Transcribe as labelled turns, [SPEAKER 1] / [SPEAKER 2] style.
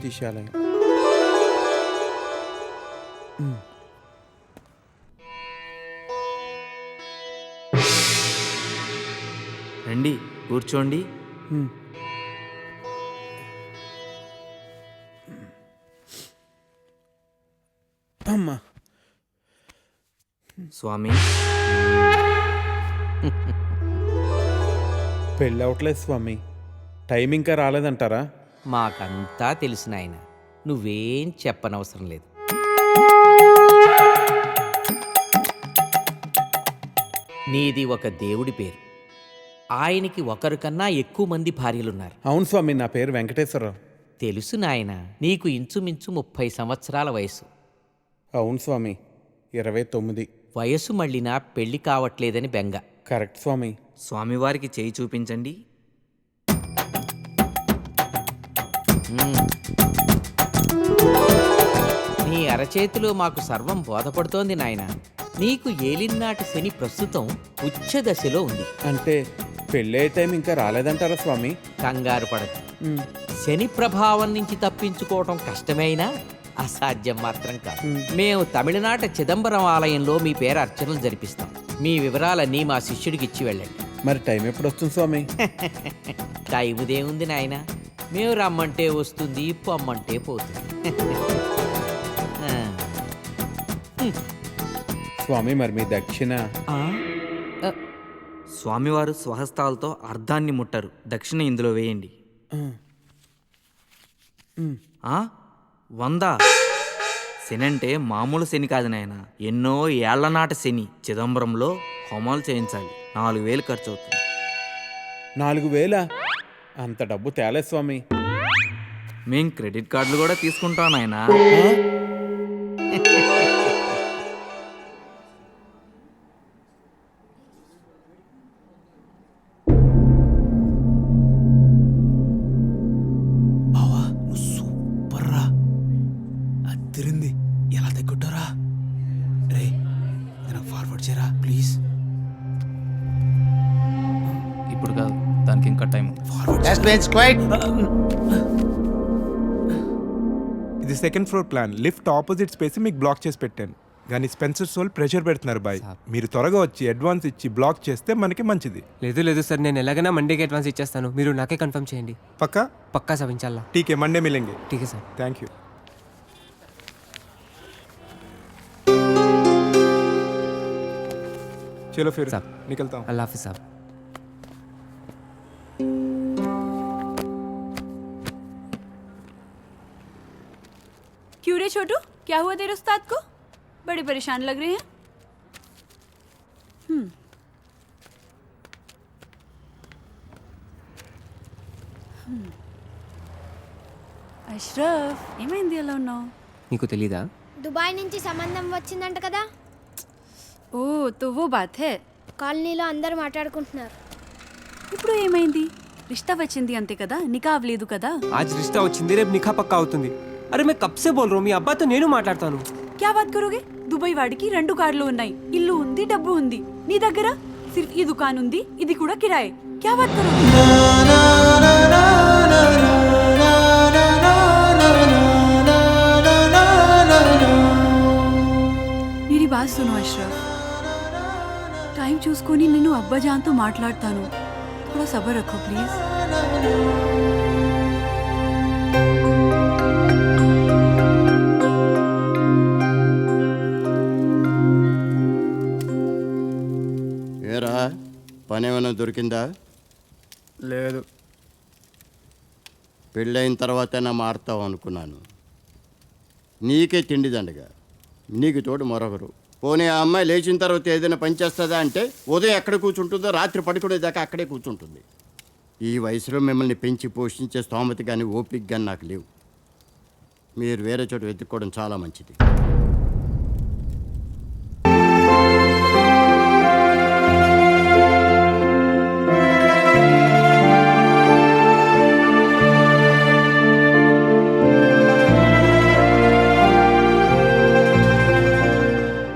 [SPEAKER 1] జ్యోతిషాలయం.
[SPEAKER 2] రండి కూర్చోండి.
[SPEAKER 1] అమ్మా
[SPEAKER 2] స్వామి,
[SPEAKER 1] పెళ్ళి అవట్లేదు స్వామి. టైం ఇంకా రాలేదంటారా?
[SPEAKER 3] మాకంతా తెలిసిన ఆయన, నువ్వేం చెప్పనవసరం లేదు. నీది ఒక దేవుడి పేరు. ఆయనకి ఒకరు కన్నా ఎక్కువ మంది భార్యలున్నారు.
[SPEAKER 1] అవును స్వామి, నా పేరు వెంకటేశ్వరరావు.
[SPEAKER 3] తెలుసు నాయన, నీకు ఇంచుమించు 30 సంవత్సరాల వయసు.
[SPEAKER 1] అవును స్వామి, 29.
[SPEAKER 3] వయసు మళ్ళినా పెళ్లి కావట్లేదని బెంగ.
[SPEAKER 1] కరెక్ట్ స్వామి.
[SPEAKER 2] స్వామివారికి చేయి చూపించండి.
[SPEAKER 3] నీ అరచేతిలో మాకు సర్వం బోధపడుతోంది నాయన. నీకు ఏలినాటి శని ప్రస్తుతం ఉచ్చ దశలో ఉంది.
[SPEAKER 1] అంటే పెళ్ళి అయ్యే టైం ఇంకా రాలేదంటారా స్వామి?
[SPEAKER 3] కంగారు పడదు. శని ప్రభావం నుంచి తప్పించుకోవటం కష్టమైనా అసాధ్యం మాత్రం కాదు. మేము తమిళనాట చిదంబరం ఆలయంలో మీ పేరు అర్చనలు జరిపిస్తాం. మీ వివరాలన్నీ మా శిష్యుడికి ఇచ్చి వెళ్ళండి.
[SPEAKER 1] మరి టైం ఎప్పుడు వస్తుంది స్వామి?
[SPEAKER 3] టైముదేముంది నాయన, మేము రమ్మంటే వస్తుంది, పొమ్మంటే పోతుంది.
[SPEAKER 1] స్వామి మరి మీ దక్షిణ?
[SPEAKER 2] స్వామివారు స్వహస్తాలతో అర్ధాన్ని ముట్టరు. దక్షిణ ఇందులో వేయండి. 100. శని అంటే మామూలు శని కాదు నాయన, ఎన్నో ఏళ్లనాటి శని. చిదంబరంలో హోమాలు చేయించాలి. 4000 ఖర్చు అవుతుంది.
[SPEAKER 1] 4000? అంత డబ్బు తేలే స్వామి.
[SPEAKER 2] మేం క్రెడిట్ కార్డులు కూడా తీసుకుంటాం నాయన.
[SPEAKER 4] ఎలా తగ్గుంటారా రే? ఫార్వర్డ్ చేయరా ప్లీజ్.
[SPEAKER 5] ఇప్పుడు కాదు, దానికి ఇంకా టైం.
[SPEAKER 6] ఇది second floor plan. Lift opposite space మీకు బ్లాక్ చేసి పెట్టాను, కానీ స్పెన్సర్ సోల్ ప్రెషర్ పెడుతున్నారు బాయ్. మీరు త్వరగా వచ్చి అడ్వాన్స్ ఇచ్చి బ్లాక్ చేస్తే మనకి మంచిది.
[SPEAKER 4] లేదు సార్, నేను ఎలాగైనా మండేకి అడ్వాన్స్ ఇచ్చేస్తాను. మీరు నాకే కన్ఫర్మ్ చేయండి.
[SPEAKER 6] పక్కా
[SPEAKER 4] सब इंशाल्लाह.
[SPEAKER 6] ठीक है, मंडे मिलेंगे.
[SPEAKER 4] ठीक है सर.
[SPEAKER 6] Thank you. चलो फिर
[SPEAKER 4] साहब,
[SPEAKER 6] निकलता हूँ.
[SPEAKER 4] अल्लाह हाफिज़ साहब.
[SPEAKER 7] क्यों रे छोटू, क्या हुआ तेरे उस्ताद को? बड़े परेशान लग रहे हैं. అష్రఫ్, ఏమైంది అలా ఉన్నావు?
[SPEAKER 4] నీకు తెలీదా?
[SPEAKER 8] దుబాయ్ నుంచి సంబంధం వచ్చిందంట కదా.
[SPEAKER 7] ఓ తో వో బాత్ హై.
[SPEAKER 8] కాలనీలో అందరూ మాట్లాడుకుంటున్నారు.
[SPEAKER 7] ఇప్పుడు ఏమైంది? రిష్తా వచ్చింది అంతే కదా, నికా అవ్వలేదు కదా.
[SPEAKER 4] आज रिश्ता వచ్చింది, రేపు నిఖా పక్కా అవుతుంది. అరే मैं कब से बोल रहा हूँ, మీ అబ్బాతో నేను మాట్లాడతాను.
[SPEAKER 7] क्या बात करोगे? దుబాయ్ వాడికి 2 కార్లు ఉన్నాయి, ఇల్లు ఉంది, డబ్బు ఉంది. నీ దగ్గర సిర్ఫ్ ఈ దుకాన్ ఉంది, ఇది కూడా కిరాయే. क्या बात करोगे? मेरी बात सुनो अशरफ, टाइम చూసుకొని నేను అబ్బాజాన్తో మాట్లాడతాను. थोड़ा सब्र रखो प्लीज.
[SPEAKER 9] ఏరా, పనేమైనా దొరికిందా?
[SPEAKER 6] లేదు.
[SPEAKER 9] పెళ్ళైన తర్వాతైనా మారుతావు అనుకున్నాను. నీకే తిండి దండగా, నీకు తోడు మరొకరు. పోనీ ఆ అమ్మాయి లేచిన తర్వాత ఏదైనా పని చేస్తుందా అంటే ఉదయం ఎక్కడ కూర్చుంటుందో రాత్రి పడుకునేదాకా అక్కడే కూర్చుంటుంది. ఈ వయసులో మిమ్మల్ని పెంచి పోషించే స్తోమత కానీ ఓపిక కానీ నాకు లేవు. మీరు వేరే చోట వెతుక్కోవడం చాలా మంచిది.